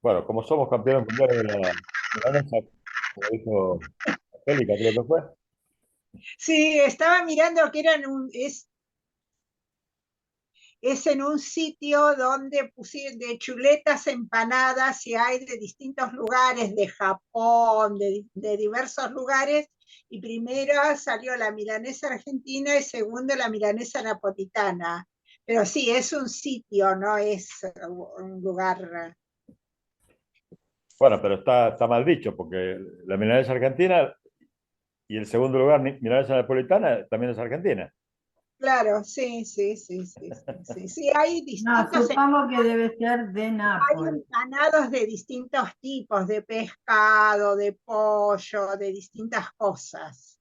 Bueno, como somos campeones mundiales de la milanesa, como dijo Angélica, creo que fue. Sí, estaba mirando que es en un sitio donde pusieron de chuletas empanadas y hay de distintos lugares, de Japón, de diversos lugares, y primero salió la milanesa argentina y segundo la milanesa napolitana. Pero sí, es un sitio, no es un lugar. Bueno, pero está mal dicho, porque la milanesa argentina y el segundo lugar, milanesa napolitana, también es argentina. Claro, sí, sí, sí, sí, sí, sí. Sí, hay No, distintos. supongo que debe ser de Hay Nápoles. empanados de distintos tipos, de pescado, de pollo, de distintas cosas.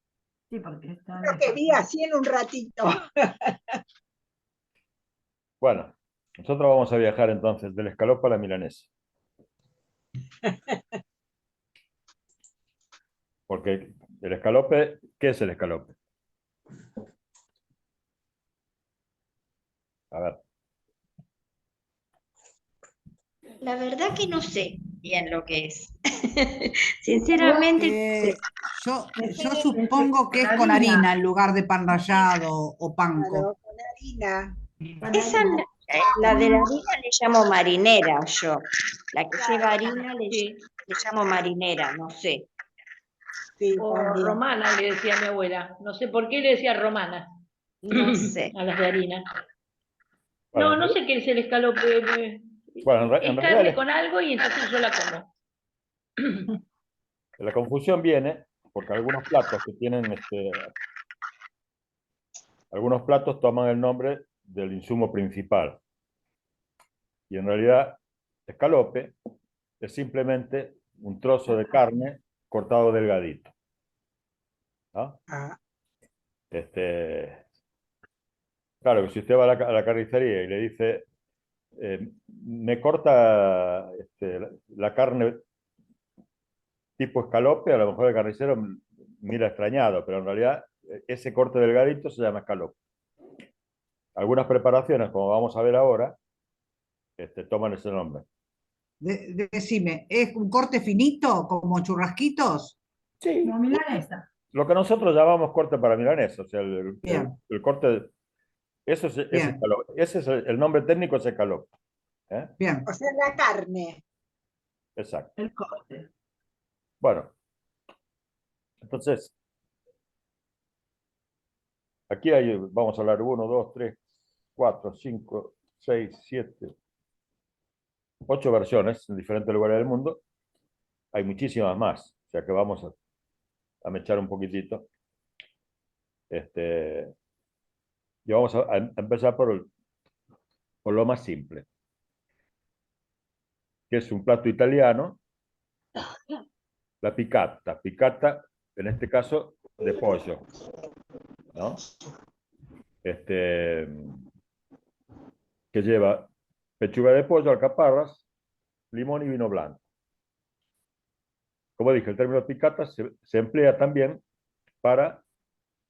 Sí, porque está Lo de que vi Japón. así en un ratito. Bueno, nosotros vamos a viajar entonces del escalope a la milanesa, porque el escalope, ¿qué es el escalope? A ver, La verdad que no sé bien lo que es. Sinceramente, no sé. Yo Es supongo que con es con harina harina. en lugar de pan rallado o panko. Claro, con harina. Con Esa, harina. la de la harina le llamo marinera yo. La que lleva Claro, harina Sí, le llamo marinera, no sé. sí, o también. romana le decía mi abuela. No sé por qué le decía romana No sé. a las de harina. bueno, No, no sé qué es el escalope. bueno, en Es realidad carne con algo y entonces yo la como. la confusión viene porque algunos platos que tienen, algunos platos toman el nombre del insumo principal. Y en realidad, escalope es simplemente un trozo de carne cortado delgadito, ¿no? Ah, Este, claro, que si usted va a la carnicería y le dice, me corta la carne tipo escalope, a lo mejor el carnicero mira extrañado, pero en realidad ese corte delgadito se llama escalope. Algunas preparaciones, como vamos a ver ahora, toman ese nombre. Decime, ¿es un corte finito como churrasquitos? Sí, Como milanesa. lo que nosotros llamamos corte para milanesa, o sea, Bien, el corte, eso es bien, escalope. Ese es el nombre técnico, es escalope. ¿Eh? bien. o sea, la carne. Exacto. El corte. Bueno, entonces, aquí hay, vamos a hablar uno, dos, tres, cuatro, cinco, seis, siete, ocho versiones en diferentes lugares del mundo. Hay muchísimas más, o sea que vamos a mechar un poquitito. Este, y vamos a empezar por lo más simple, que es un plato italiano, la piccata. Piccata, en este caso, de pollo, ¿no? Este, que lleva pechuga de pollo, alcaparras, limón y vino blanco. Como dije, el término piccata se emplea también para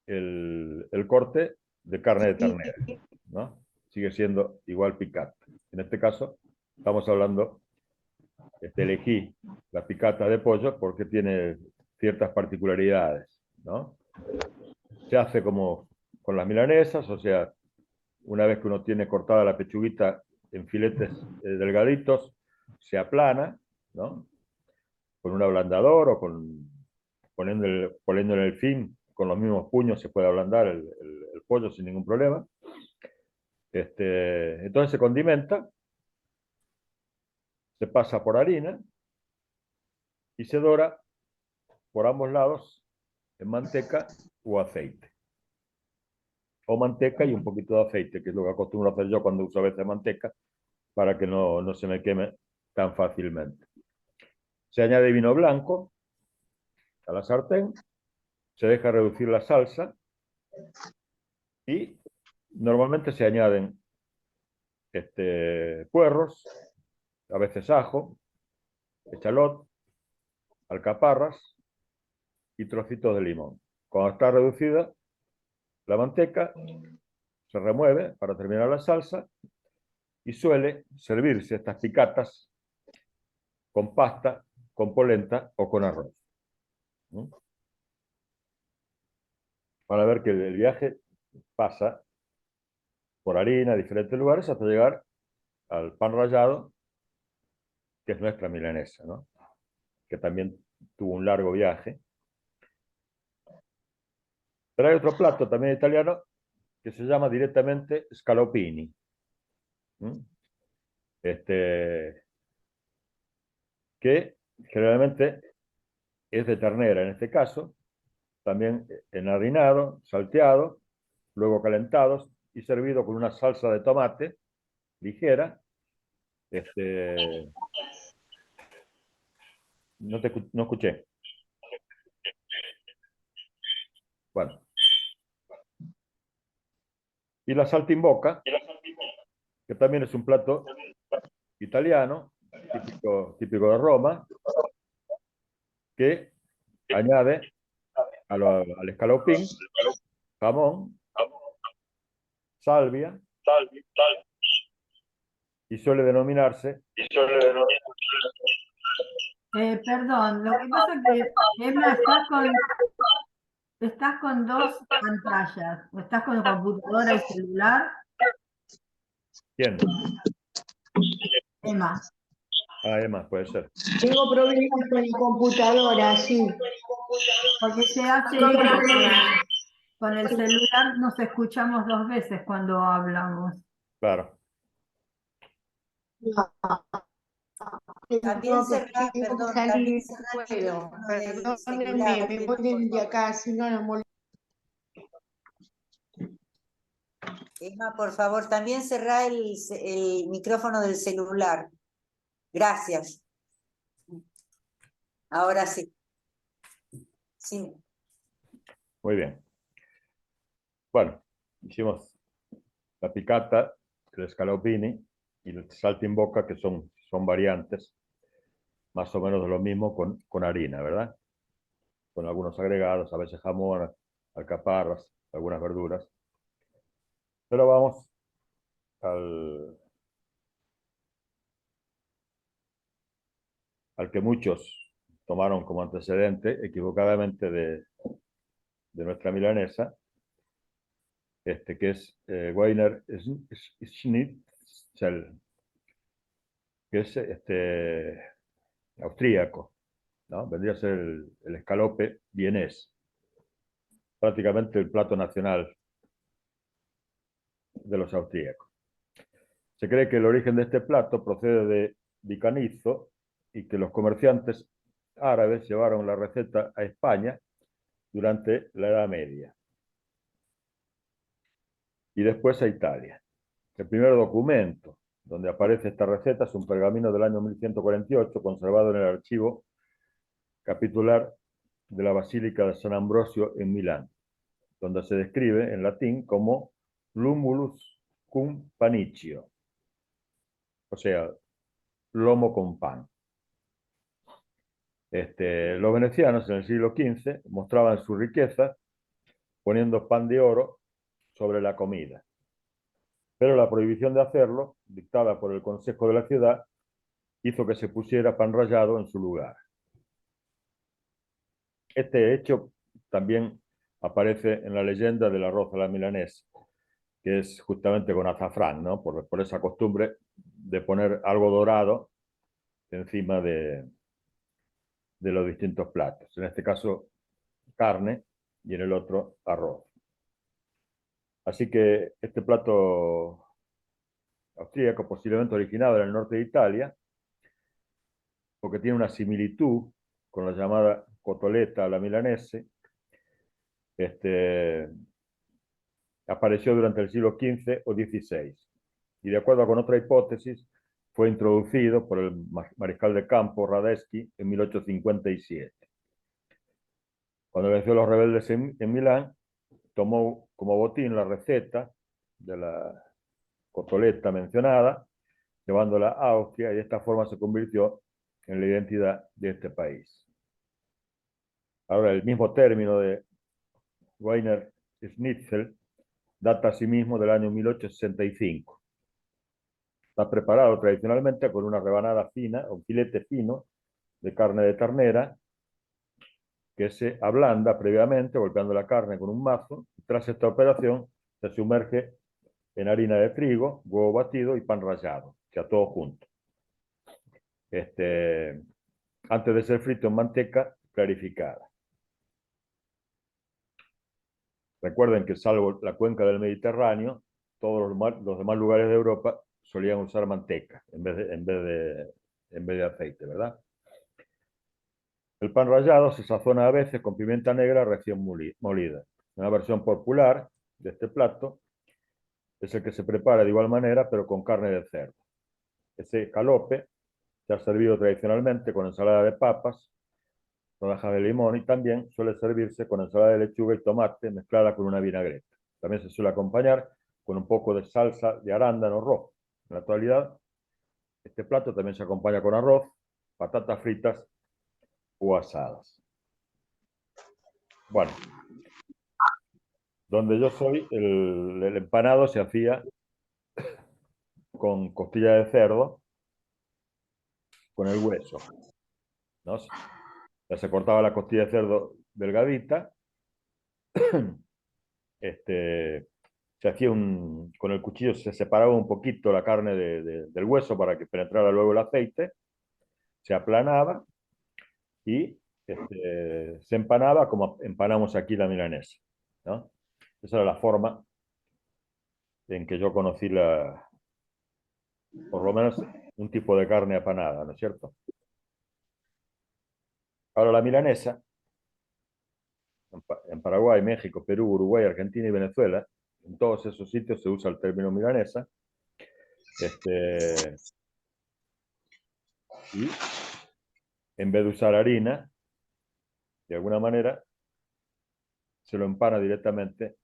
el corte de carne de Y, ternera, ¿no? Sigue siendo igual piccata. En este caso, estamos hablando, elegí la piccata de pollo porque tiene ciertas particularidades, ¿no? Se hace como con las milanesas, o sea, una vez que uno tiene cortada la pechuguita en filetes delgaditos, se aplana, ¿no? Con un ablandador o poniéndole el fin, con los mismos puños se puede ablandar el pollo sin ningún problema. Entonces se condimenta, se pasa por harina y se dora por ambos lados en manteca o aceite. O manteca y un poquito de aceite, que es lo que acostumbro hacer yo cuando uso a veces manteca, para que no se me queme tan fácilmente. Se añade vino blanco a la sartén, se deja reducir la salsa y normalmente se añaden puerros, a veces ajo, echalot, alcaparras y trocitos de limón. Cuando está reducida la manteca, se remueve para terminar la salsa y suele servirse estas picatas con pasta, con polenta o con arroz. ¿Mm? Van a ver que el viaje pasa por harina, diferentes lugares, hasta llegar al pan rallado, que es nuestra milanesa, ¿no? Que también tuvo un largo viaje. Pero hay otro plato también italiano que se llama directamente scallopini. ¿Mm? Que generalmente es de ternera en este caso, también enharinado, salteado, luego calentados y servido con una salsa de tomate ligera. No escuché. Bueno. Y la saltimbocca, que también es un plato italiano, típico de Roma, que añade al escalopín jamón, salvia, y suele denominarse Perdón, lo que pasa es que, Emma, estás con dos pantallas. O estás con computadora y celular. ¿quién? Emma. Ah, Emma, puede ser. Tengo problemas con la computadora, sí. Porque se hace Con eco problemas. con el celular, nos escuchamos dos veces cuando hablamos. Claro. También cerrá, Tengo que perdón, salir, también no cerrá el puedo. teléfono del Perdónenme, celular, me Emma, voy por desde favor. acá, si no nos molesta. Emma, por favor, también cerrá el micrófono del celular. Gracias. Ahora sí. Sí. Muy bien. Bueno, hicimos la picata, el scallopini y el saltimbocca, que son variantes más o menos de lo mismo con harina, ¿verdad? Con algunos agregados, a veces jamón, alcaparras, algunas verduras. Pero vamos al que muchos tomaron como antecedente, equivocadamente, de nuestra milanesa, que es Wiener Schnitzel, que es austríaco, ¿no? Vendría a ser el escalope vienés, prácticamente el plato nacional de los austríacos. Se cree que el origen de este plato procede de Vicanizo y que los comerciantes árabes llevaron la receta a España durante la Edad Media y después a Italia. El primer documento donde aparece esta receta es un pergamino del año 1148 conservado en el archivo capitular de la Basílica de San Ambrosio en Milán, donde se describe en latín como lumulus cum panicio, o sea, lomo con pan. Los venecianos en el siglo XV mostraban su riqueza poniendo pan de oro sobre la comida. Pero la prohibición de hacerlo, dictada por el Consejo de la ciudad, hizo que se pusiera pan rallado en su lugar. Este hecho también aparece en la leyenda del arroz a la milanesa, que es justamente con azafrán, ¿no? Por esa costumbre de poner algo dorado encima de los distintos platos. En este caso, carne y en el otro, arroz. Así que este plato austríaco, posiblemente originado en el norte de Italia, porque tiene una similitud con la llamada cotoletta a la milanese, apareció durante el siglo XV o XVI. Y de acuerdo con otra hipótesis, fue introducido por el mariscal de campo Radetzky en 1857. Cuando venció a los rebeldes en Milán, tomó como botín la receta de la cotoletta mencionada, llevándola a Austria, y de esta forma se convirtió en la identidad de este país. Ahora, el mismo término de Wiener Schnitzel data asimismo del año 1865. Está preparado tradicionalmente con una rebanada fina, un filete fino de carne de ternera, que se ablanda previamente golpeando la carne con un mazo. Tras esta operación se sumerge en harina de trigo, huevo batido y pan rallado, o sea, todo junto. Antes de ser frito en manteca clarificada. Recuerden que salvo la cuenca del Mediterráneo, todos los demás lugares de Europa solían usar manteca en vez de aceite, ¿verdad? El pan rallado se sazona a veces con pimienta negra recién molida. Una versión popular de este plato es el que se prepara de igual manera, pero con carne de cerdo. Ese calope se ha servido tradicionalmente con ensalada de papas, rodajas de limón, y también suele servirse con ensalada de lechuga y tomate mezclada con una vinagreta. También se suele acompañar con un poco de salsa de arándano rojo. En la actualidad, este plato también se acompaña con arroz, patatas fritas o asadas. Bueno, donde yo soy, el empanado se hacía con costilla de cerdo, con el hueso, ¿no? Ya se cortaba la costilla de cerdo delgadita, se hacía con el cuchillo se separaba un poquito la carne del hueso para que penetrara luego el aceite, se aplanaba y se empanaba como empanamos aquí la milanesa, ¿no? Esa era la forma en que yo conocí por lo menos un tipo de carne apanada, ¿no es cierto? Ahora la milanesa, en Paraguay, México, Perú, Uruguay, Argentina y Venezuela, en todos esos sitios se usa el término milanesa. Y en vez de usar harina, de alguna manera, se lo empana directamente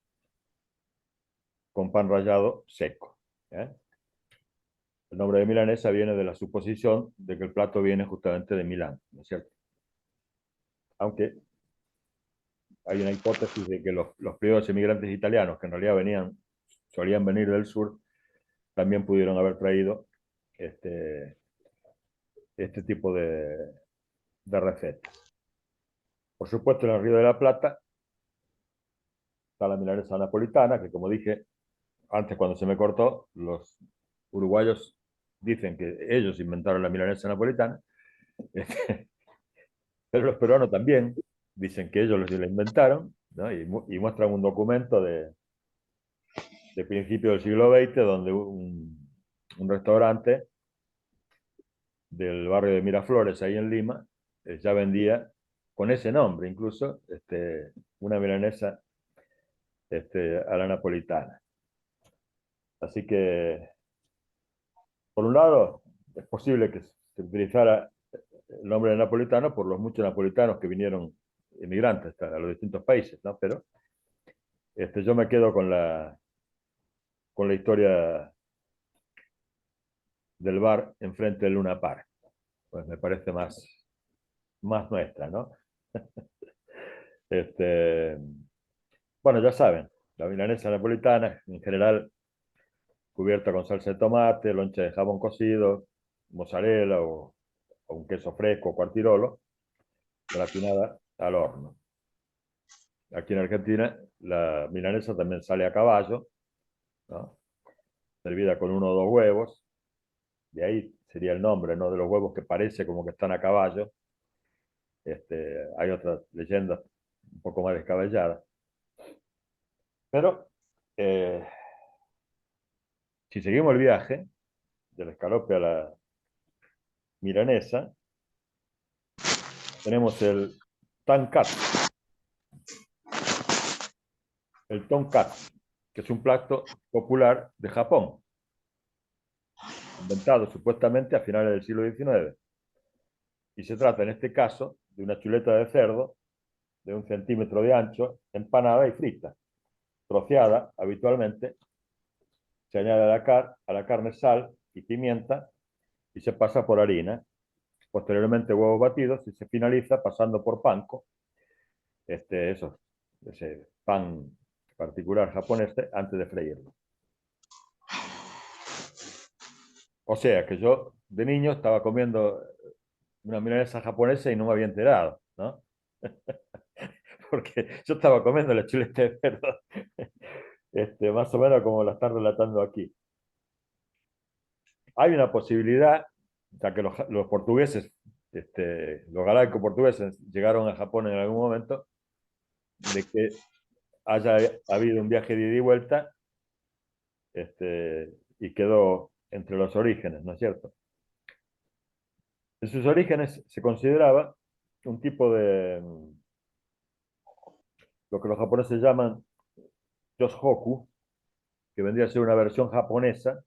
con pan rallado seco. ¿Eh? El nombre de milanesa viene de la suposición de que el plato viene justamente de Milán, ¿no es cierto? Aunque hay una hipótesis de que los primeros emigrantes italianos, que en realidad solían venir del sur, también pudieron haber traído este tipo de recetas. Por supuesto, en el Río de la Plata está la milanesa napolitana, que como dije antes cuando se me cortó, los uruguayos dicen que ellos inventaron la milanesa napolitana, pero los peruanos también dicen que ellos la inventaron, ¿no? Y muestran un documento de principios del siglo XX donde un restaurante del barrio de Miraflores, ahí en Lima, ya vendía con ese nombre incluso una milanesa a la napolitana. Así que, por un lado, es posible que se utilizara el nombre de napolitano por los muchos napolitanos que vinieron emigrantes a los distintos países, ¿no? Pero yo me quedo con la historia del bar enfrente del Luna Park. Pues me parece más nuestra, ¿no? Bueno, ya saben, la milanesa napolitana en general cubierta con salsa de tomate, loncha de jamón cocido, mozzarella o un queso fresco o cuartirolo, gratinada al horno. Aquí en Argentina la milanesa también sale a caballo, ¿no? Servida con 1 o 2 huevos, de ahí sería el nombre, ¿no? De los huevos que parece como que están a caballo. Hay otras leyendas un poco más descabelladas. Pero si seguimos el viaje del escalope a la milanesa, tenemos el tonkatsu. El tonkatsu, que es un plato popular de Japón, inventado supuestamente a finales del siglo XIX. Y se trata en este caso de una chuleta de cerdo de 1 centímetro de ancho, empanada y frita. Troceada, habitualmente, se añade a la carne sal y pimienta y se pasa por harina. Posteriormente huevos batidos y se finaliza pasando por panko, ese pan particular japonés, antes de freírlo. O sea, que yo de niño estaba comiendo una milanesa japonesa y no me había enterado, ¿no? Porque yo estaba comiendo la chuleta de cerdo, más o menos como la están relatando aquí. Hay una posibilidad, ya que los portugueses, los galácticos portugueses llegaron a Japón en algún momento, de que haya habido un viaje de ida y vuelta, y quedó entre los orígenes, ¿no es cierto? En sus orígenes se consideraba un tipo de lo que los japoneses llaman yoshoku, que vendría a ser una versión japonesa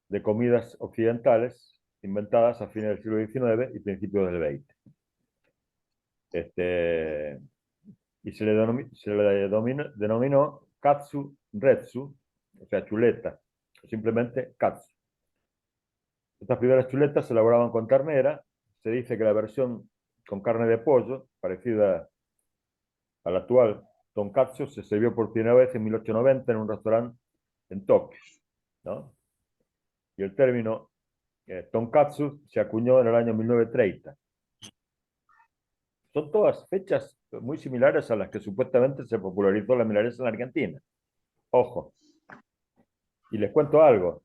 de comidas occidentales inventadas a fines del siglo XIX y principios del XX. Y se le denominó katsu retsu, o sea, chuleta, o simplemente katsu. Estas primeras chuletas se elaboraban con ternera. Se dice que la versión con carne de pollo, parecida a la actual tonkatsu, se sirvió por primera vez en 1890 en un restaurante en Tokio, ¿no? Y el término tonkatsu se acuñó en el año 1930. Son todas fechas muy similares a las que supuestamente se popularizó la milanesa en Argentina. Ojo. Y les cuento algo.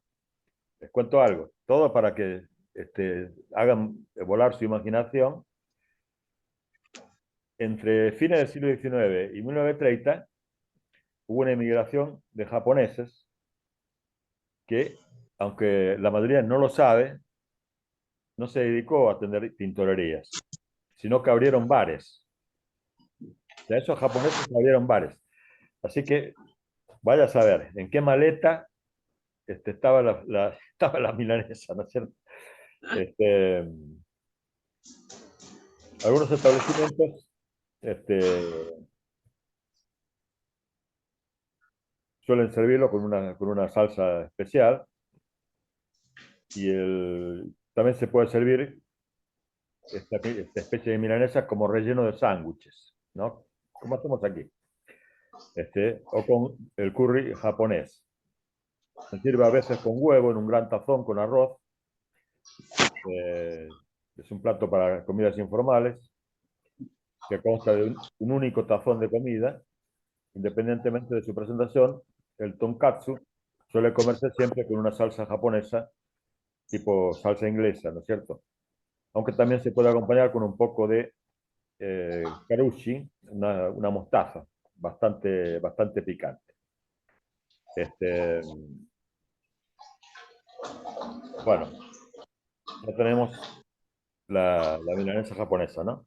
Todo para que hagan volar su imaginación. Entre fines del siglo XIX y 1930 hubo una emigración de japoneses que, aunque la mayoría no lo sabe, no se dedicó a atender tintorerías, sino que abrieron bares. De esos japoneses abrieron bares. Así que vaya a saber en qué maleta estaba la milanesa, ¿no es cierto? Algunos establecimientos suelen servirlo con una salsa especial, y también se puede servir esta especie de milanesa como relleno de sándwiches, ¿no? Como hacemos aquí. O con el curry japonés. Se sirve a veces con huevo en un gran tazón con arroz. Es un plato para comidas informales que consta de un único tazón de comida. Independientemente de su presentación, el tonkatsu suele comerse siempre con una salsa japonesa tipo salsa inglesa, ¿no es cierto? Aunque también se puede acompañar con un poco de karushi, una mostaza bastante picante. Bueno, ya tenemos la milanesa japonesa, ¿no?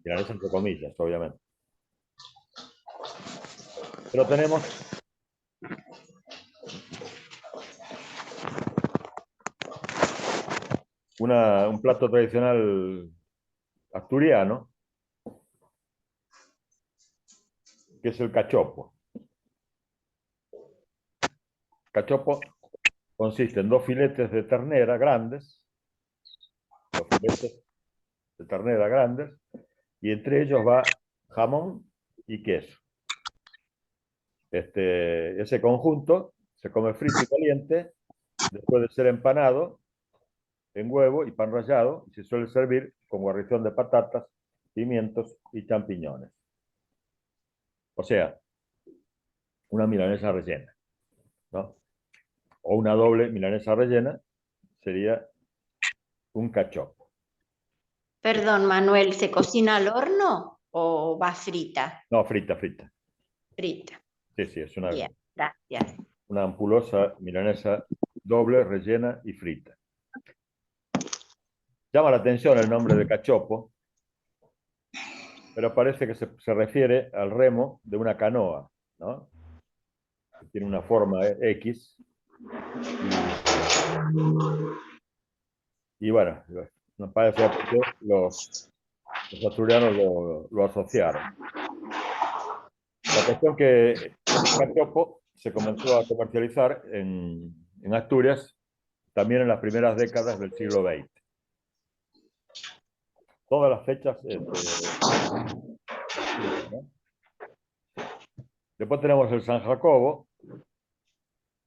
Milanesa entre comillas, obviamente. Pero tenemos un plato tradicional asturiano, que es el cachopo. Cachopo consiste en dos filetes de ternera grandes, y entre ellos va jamón y queso. Ese conjunto se come frito y caliente, después de ser empanado en huevo y pan rallado, y se suele servir con guarnición de patatas, pimientos y champiñones. O sea, una milanesa rellena, ¿no? O una doble milanesa rellena sería un cachopo. Perdón, Manuel, ¿se cocina al horno o va frita? No, frita. Frita. Sí, es Bien, gracias. una ampulosa milanesa doble, rellena y frita. Llama la atención el nombre de cachopo, pero parece que se refiere al remo de una canoa, ¿no? Que tiene una forma X. Y bueno, nos parece que los asturianos lo asociaron. La cuestión que el cachopo se comenzó a comercializar en Asturias también en las primeras décadas del siglo XX. Todas las fechas. ¿No? Después tenemos el San Jacobo,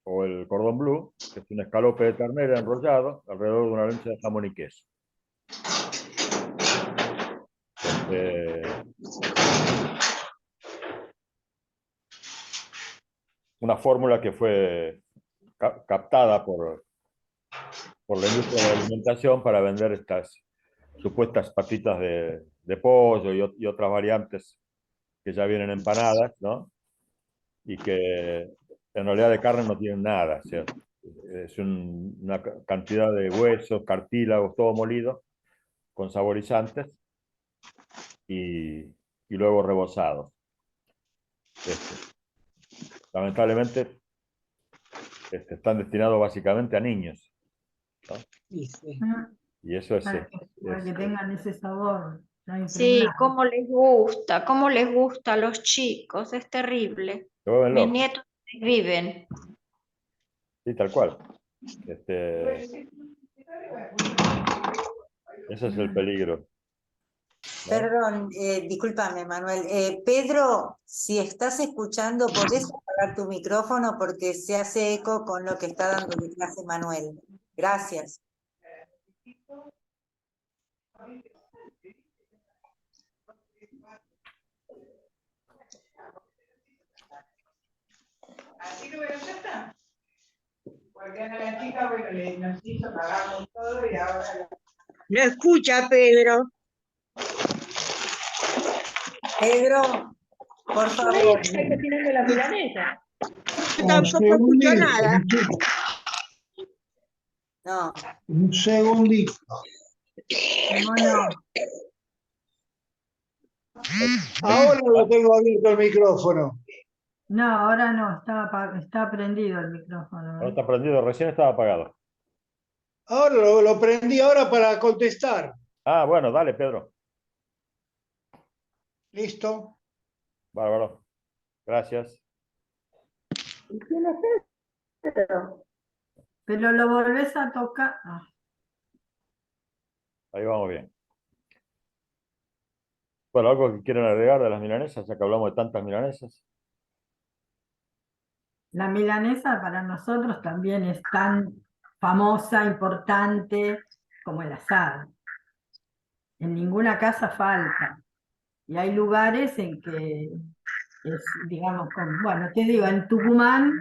o o el cordón bleu, que es un escalope de ternera enrollado alrededor de una loncha de jamón y queso. Una fórmula que fue captada por la industria de la alimentación para vender estas supuestas patitas de pollo y otras variantes que ya vienen empanadas, ¿no? Y que en realidad de carne no tienen nada, ¿cierto? Es una cantidad de huesos, cartílagos, todo molido, con saborizantes y luego rebozados. Lamentablemente están destinados básicamente a niños, ¿no? Sí. Y eso es... Para que tengan ese sabor. Sí, cómo les gusta a los chicos, es terrible. Mis nietos viven. Sí, tal cual. Ese es el peligro, ¿no? Perdón, discúlpame, Manuel. Pedro, si estás escuchando, ¿podés apagar tu micrófono? Porque se hace eco con lo que está dando de clase Manuel. Gracias. Así que bueno, ya está. Porque a la chica, bueno, nos hizo, pagamos todo y ahora... No escucha, Pedro. Pedro, por Por ahí favor. está cocinando la milanesa. Yo tampoco escucho nada. No. Un segundito. Bueno, Ahora lo tengo abierto el micrófono. no, ahora no, está prendido el micrófono. No está prendido, recién estaba apagado. Ahora lo prendí ahora para contestar. Ah, bueno, dale, Pedro. ¿Listo? Bárbaro. Gracias. Pero lo volvés a tocar. Ahí vamos bien. Bueno, ¿algo que quieran agregar de las milanesas, ya que hablamos de tantas milanesas? La milanesa para nosotros también es tan famosa, importante como el asado. En ninguna casa falta. Y hay lugares en que es, digamos, bueno, te digo, en Tucumán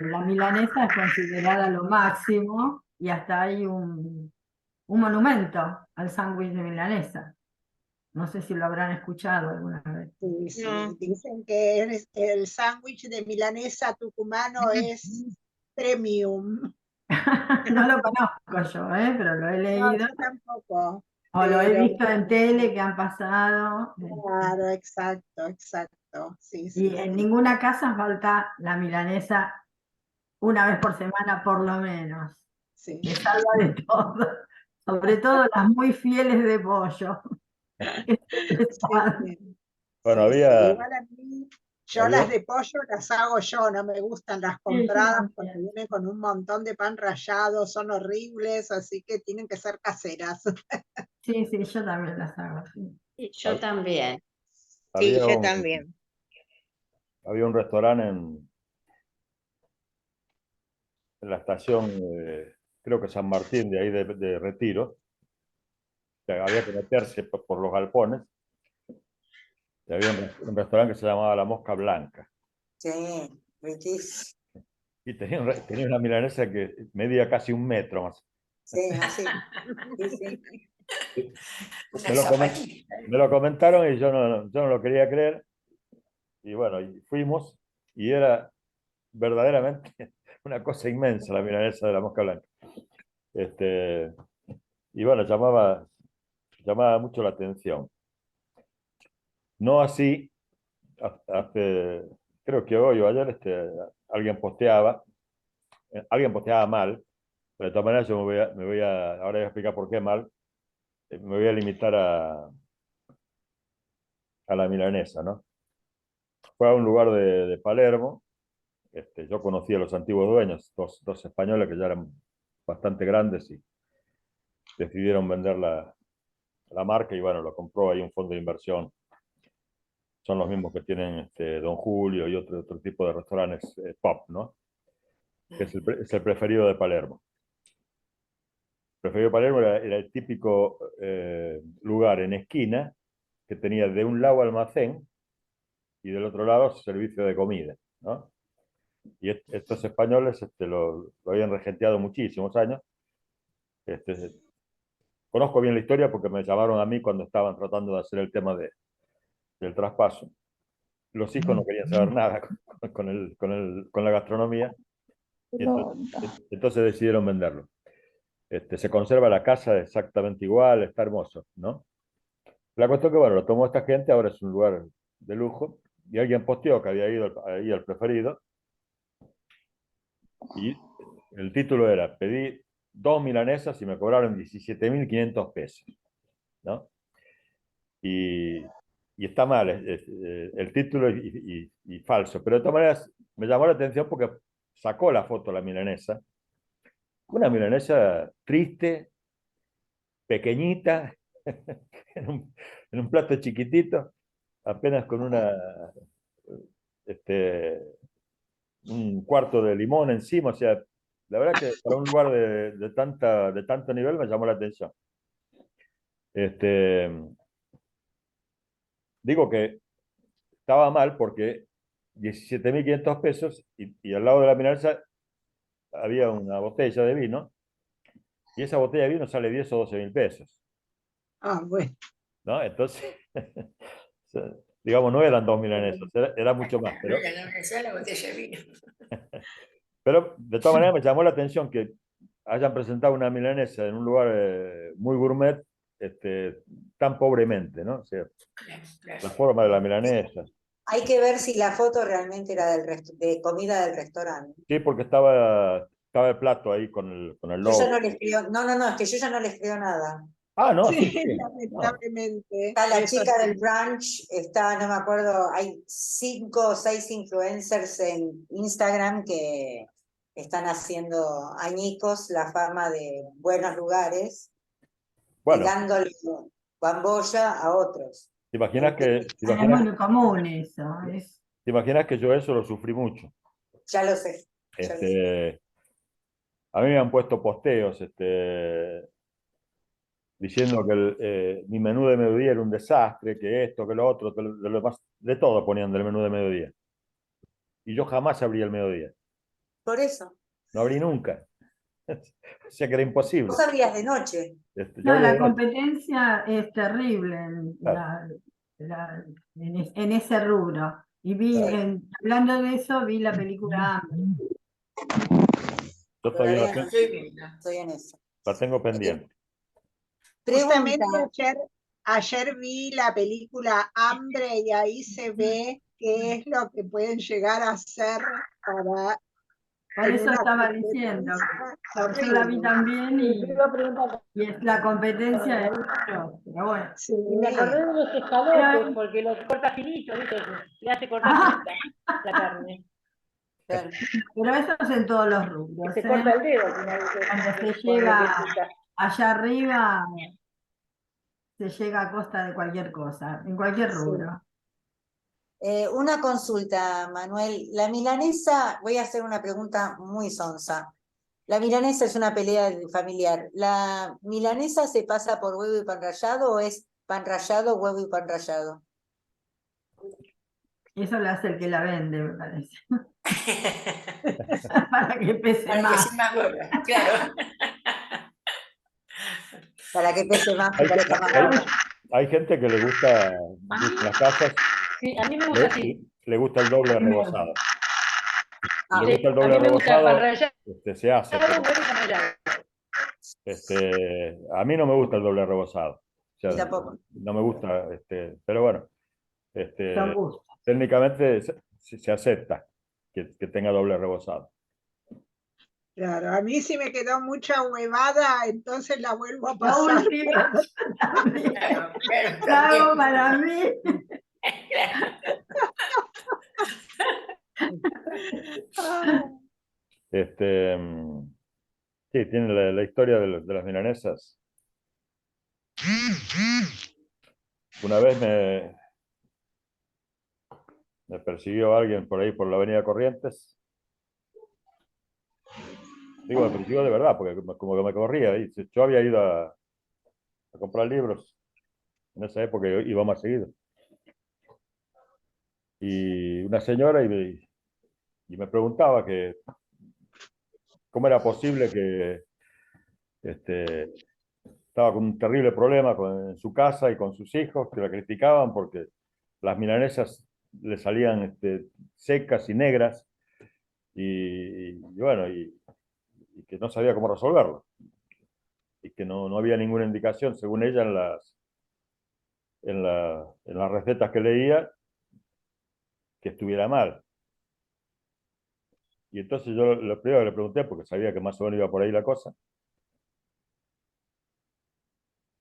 la milanesa es considerada lo máximo y hasta hay un monumento al sándwich de milanesa. No sé si lo habrán escuchado alguna vez. Sí, No. dicen que el sándwich de milanesa tucumano es premium. No lo conozco yo, pero lo he No, leído. yo tampoco. O lo he Pero, visto en tele que han pasado. claro, exacto. Sí, Y en ninguna casa falta la milanesa una vez por semana por lo menos. Sí. Que salva de todo. Sobre todo las muy fieles de pollo. Bueno, Igual a mí, yo las de pollo las hago yo, no me gustan las compradas porque vienen con un montón de pan rallado, son horribles, así que tienen que ser caseras. Sí, yo también las hago. Sí, yo también. Sí, Había yo también. Había un restaurante en la estación, creo que San Martín, de ahí de Retiro. Había que meterse por los galpones. Y había un restaurante que se llamaba La Mosca Blanca. Sí, riquísimo. Y tenía una milanesa que medía casi 1 metro más. Sí, así. Sí. Me lo comentaron y yo no lo quería creer. Y bueno, fuimos y era verdaderamente una cosa inmensa la milanesa de La Mosca Blanca. Y bueno, llamaba mucho la atención. No así, creo que hoy o ayer alguien posteaba mal, pero de todas maneras yo ahora voy a explicar por qué mal, me voy a limitar a la milanesa, ¿no? Fue a un lugar de Palermo, yo conocí a los antiguos dueños, dos españoles que ya eran bastante grandes y decidieron vender la marca y bueno, lo compró ahí un fondo de inversión. Son los mismos que tienen Don Julio y otro tipo de restaurantes pop, ¿no? que es el preferido de Palermo. El preferido de Palermo era el típico lugar en esquina que tenía de un lado almacén y del otro lado servicio de comida, ¿no? Y estos españoles lo habían regenteado muchísimos años. Conozco bien la historia porque me llamaron a mí cuando estaban tratando de hacer el tema del traspaso. Los hijos no querían saber nada con la gastronomía, y entonces decidieron venderlo. Se conserva la casa exactamente igual, está hermoso, ¿no? La cuestión que, bueno, lo tomó esta gente, ahora es un lugar de lujo, y alguien posteó que había ido ahí al preferido, y el título era: pedí 2 milanesas y me cobraron 17.500 pesos, ¿no? Y está mal el título y falso, pero de todas maneras me llamó la atención porque sacó la foto la milanesa, una milanesa triste, pequeñita, en un plato chiquitito, apenas con un cuarto de limón encima. O sea, la verdad que para un lugar de tanto nivel me llamó la atención. Digo que estaba mal porque 17.500 pesos y al lado de la milanesa había una botella de vino, y esa botella de vino sale 10 o 12.000 pesos. Ah, bueno. ¿No? Entonces, digamos, no eran 2 milanesas, era mucho más. Pero de todas maneras me llamó la atención que hayan presentado una milanesa en un lugar muy gourmet, tan pobremente, ¿no? O sea, la forma de la milanesa. Hay que ver si la foto realmente era de comida del restaurante. Sí, porque estaba el plato ahí con el Yo logo. ya no les creo, no, es que yo ya no les creo nada. Ah, no, Sí, sí. lamentablemente. Está la eso chica sí. del brunch, está, no me acuerdo, hay 5 o 6 influencers en Instagram que están haciendo añicos la fama de buenos lugares y Bueno, dándole bambolla a otros. ¿te imaginas que, te Es imaginas, muy común eso. te imaginas que yo eso lo sufrí mucho? Ya lo sé. Ya lo sé. A mí me han puesto posteos diciendo que mi menú de mediodía era un desastre, que esto, que lo otro, que lo demás, de todo ponían del menú de mediodía. Y yo jamás abrí el mediodía. Por eso. No abrí nunca. O sea que era imposible. Vos abrías de noche. Yo No, abría la de noche. competencia es terrible Claro. en ese rubro. Y hablando de eso, vi la película Hambre. Yo todavía Todavía no estoy en eso. la tengo pendiente. Justamente Pregunta. ayer vi la película Hambre y ahí se ve qué es lo que pueden llegar a hacer para... Por en eso una estaba diciendo, competencia yo la vi horrible. también Sí, te iba a preguntar. y es la competencia es feroz, pero bueno. Sí. Y me acordé de los escalotes, porque los corta finito, ¿viste? Le hace cortar finita la carne. Claro. Pero eso es en todos los Que rubros. se corta el dedo al final. Cuando se con lo llega que pica. allá arriba, se llega a costa de cualquier cosa, en cualquier rubro. Una consulta, Manuel. La milanesa, voy a hacer una pregunta muy sonsa. La milanesa es una pelea familiar. ¿La milanesa se pasa por huevo y pan rallado o es pan rallado, huevo y pan rallado? Eso lo hace el que la vende, me parece. Para que pese Para más. que sea más huevo, claro. Para que pese más. Hay gente que le gusta, en las casas, Sí, a mí me gusta así. le gusta el doble rebozado. Ah, Le gusta el doble a mí me gusta el pan rebozado, rallado, se hace. huevo y pan rallado. A mí no me gusta el doble rebozado. O sea, Y tampoco. no me gusta, pero bueno, Son gustos. técnicamente se acepta que tenga doble rebozado. Claro, a mí si me quedó mucha huevada, entonces la vuelvo a La pasar. última. La hago para mí. Sí, tiene la historia de las milanesas. Una vez me persiguió alguien por ahí por la avenida Corrientes Digo, me persiguió de verdad, porque como que me corría. Y yo había ido a comprar libros. En esa época iba más seguido. Y una señora y me preguntaba que cómo era posible que estaba con un terrible problema en su casa y con sus hijos, que la criticaban porque las milanesas le salían secas y negras y bueno, y que no sabía cómo resolverlo. Y que no había ninguna indicación, según ella, en las recetas que leía, que estuviera mal. Y entonces yo lo primero que le pregunté, porque sabía que más o menos iba por ahí la cosa,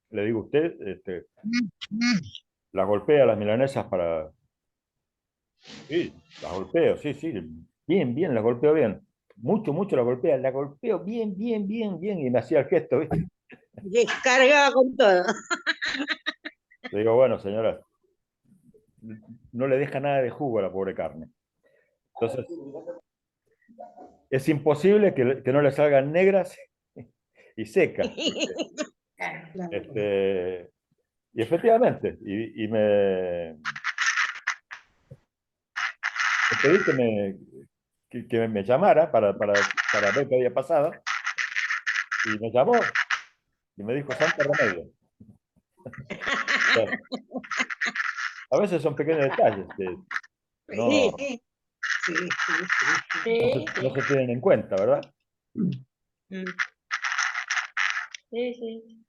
le digo, ¿usted las golpea las milanesas para...? Sí, las golpeo, sí, sí, bien, bien, las golpeo bien. Mucho, mucho las golpeo bien, bien, bien, bien. Y me hacía el gesto, ¿viste? Descargaba con todo. Le digo, bueno, señora, no le deja nada de jugo a la pobre carne. Entonces, es imposible que no le salgan negras y secas. Y efectivamente, y me pedí que me llamara para ver qué había pasado. Y me llamó y me dijo, santo remedio. A veces son pequeños detalles que no, no se tienen en cuenta, ¿verdad? Sí.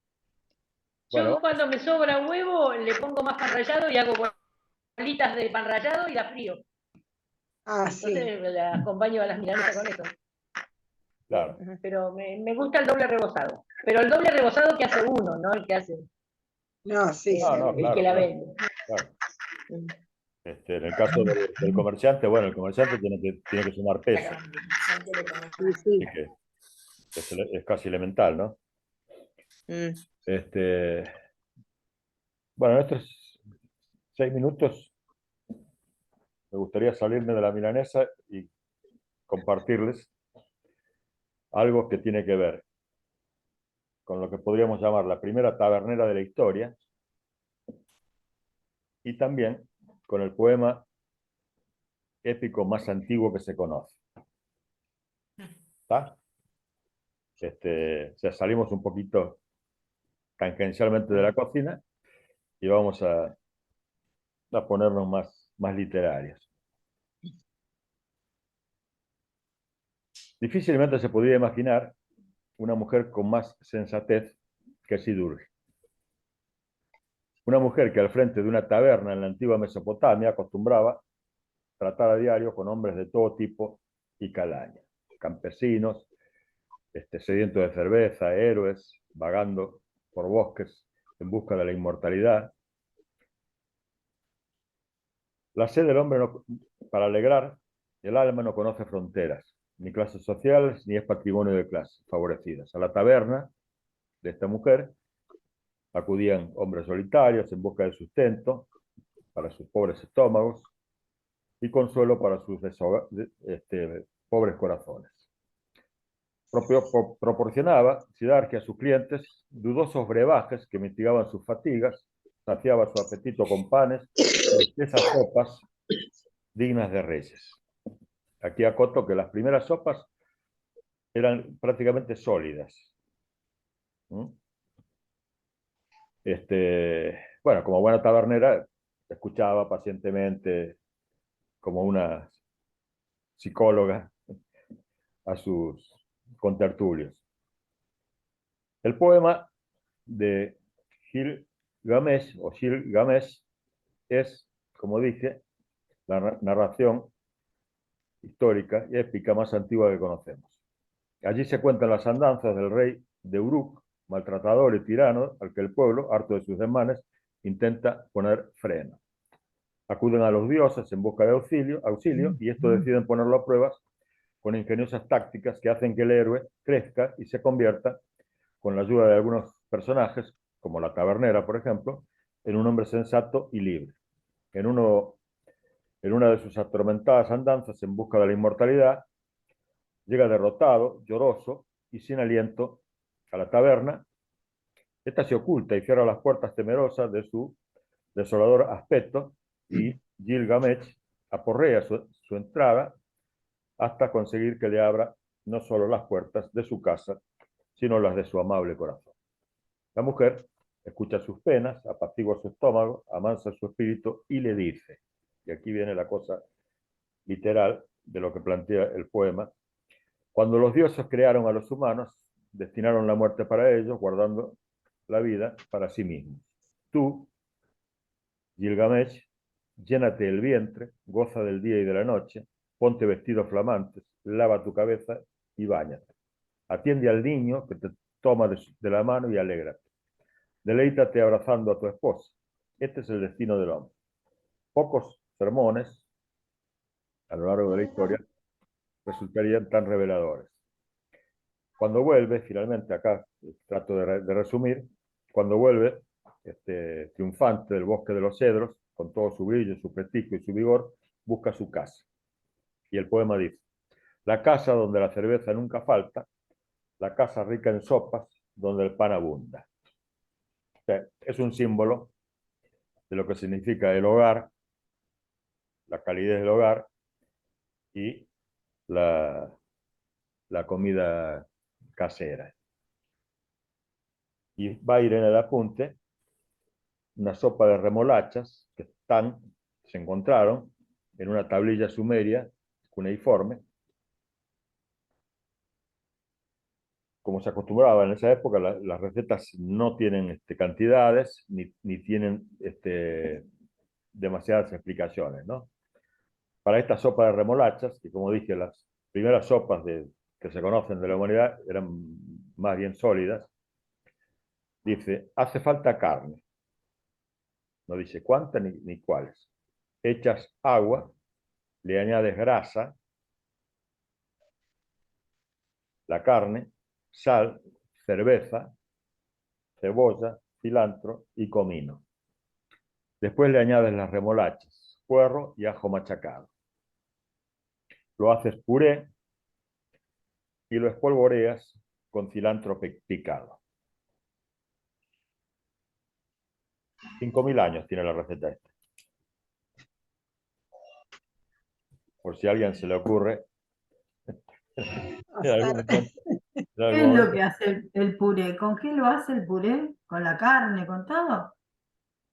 Bueno, Yo cuando me sobra huevo le pongo más pan rallado y hago bolitas de pan rallado y las frío. Entonces la acompaño a las milanesas con eso. claro. Pero me gusta el doble rebozado. Pero el doble rebozado que hace uno, no el que hace. No, sí, No, el claro, que la claro, vende. claro. En el caso del comerciante, bueno, el comerciante tiene que sumar peso. Así que es casi elemental, ¿no? Bueno, en estos 6 minutos me gustaría salirme de la milanesa y compartirles algo que tiene que ver con lo que podríamos llamar la primera tabernera de la historia y también con el poema épico más antiguo que se conoce. ¿Está? O sea, salimos un poquito tangencialmente de la cocina y vamos a ponernos más literarios. Difícilmente se podría imaginar una mujer con más sensatez que Sidurgi. Una mujer que al frente de una taberna en la antigua Mesopotamia acostumbraba tratar a diario con hombres de todo tipo y calaña, campesinos, sedientos de cerveza, héroes, vagando por bosques en busca de la inmortalidad. La sed del hombre para alegrar el alma no conoce fronteras, ni clases sociales, ni es patrimonio de clases favorecidas. A la taberna de esta mujer acudían hombres solitarios en busca de sustento para sus pobres estómagos y consuelo para sus pobres corazones. Proporcionaba Siddhartha a sus clientes dudosos brebajes que mitigaban sus fatigas, saciaba su apetito con panes y esas sopas dignas de reyes. Aquí acoto que las primeras sopas eran prácticamente sólidas. Bueno, como buena tabernera, escuchaba pacientemente como una psicóloga a sus contertulios. El poema de Gilgamesh o Gilgamesh es, como dije, la narración histórica y épica más antigua que conocemos. Allí se cuentan las andanzas del rey de Uruk, maltratador y tirano, al que el pueblo, harto de sus desmanes, intenta poner freno. Acuden a los dioses en busca de auxilio y estos deciden ponerlo a pruebas con ingeniosas tácticas que hacen que el héroe crezca y se convierta, con la ayuda de algunos personajes, como la tabernera, por ejemplo, en un hombre sensato y libre. En una de sus atormentadas andanzas en busca de la inmortalidad, llega derrotado, lloroso, y sin aliento a la taberna. Esta se oculta y cierra las puertas temerosas de su desolador aspecto, y Gilgamesh aporrea su entrada hasta conseguir que le abra no solo las puertas de su casa, sino las de su amable corazón. La mujer escucha sus penas, apacigua su estómago, amansa su espíritu y le dice, y aquí viene la cosa literal de lo que plantea el poema: cuando los dioses crearon a los humanos, destinaron la muerte para ellos, guardando la vida para sí mismos. Tú, Gilgamesh, llénate el vientre, goza del día y de la noche, ponte vestidos flamantes, lava tu cabeza y báñate. Atiende al niño que te toma de la mano y alégrate. Deleítate abrazando a tu esposa. Este es el destino del hombre. Pocos sermones a lo largo de la historia resultarían tan reveladores. Cuando vuelve, finalmente acá trato de resumir, cuando vuelve triunfante del bosque de los cedros, con todo su brillo, su prestigio y su vigor, busca su casa. Y el poema dice: la casa donde la cerveza nunca falta, la casa rica en sopas, donde el pan abunda. O sea, es un símbolo de lo que significa el hogar, la calidez del hogar y la comida casera. Y va a ir en el apunte una sopa de remolachas que se encontraron en una tablilla sumeria cuneiforme, como se acostumbraba en esa época. Las recetas no tienen cantidades ni tienen demasiadas explicaciones, ¿no? Para esta sopa de remolachas, que como dije, las primeras sopas que se conocen de la humanidad eran más bien sólidas, dice: hace falta carne. No dice cuánta ni cuáles. Echas agua, le añades grasa, la carne, sal, cerveza, cebolla, cilantro y comino. Después le añades las remolachas, puerro y ajo machacado. Lo haces puré y lo espolvoreas con cilantro picado. 5.000 años tiene la receta esta. Por si a alguien se le ocurre. ¿Qué es lo que hace el puré? ¿Con qué lo hace el puré? ¿Con la carne, con todo?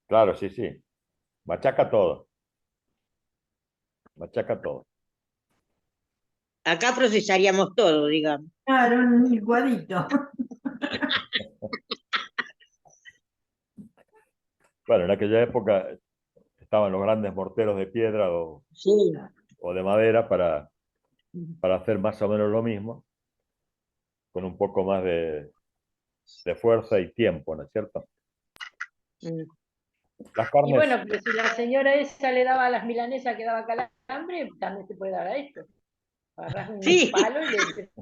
Claro, sí, sí. Machaca todo. Machaca todo. Acá procesaríamos todo, digamos. Claro, un licuadito. Bueno, en aquella época estaban los grandes morteros de piedra o de madera para hacer más o menos lo mismo, con un poco más de fuerza y tiempo, ¿no es cierto? Las carnes... Y bueno, pero si la señora esa le daba a las milanesas que daba calambre, también se puede dar a esto. Agarrás un palo y le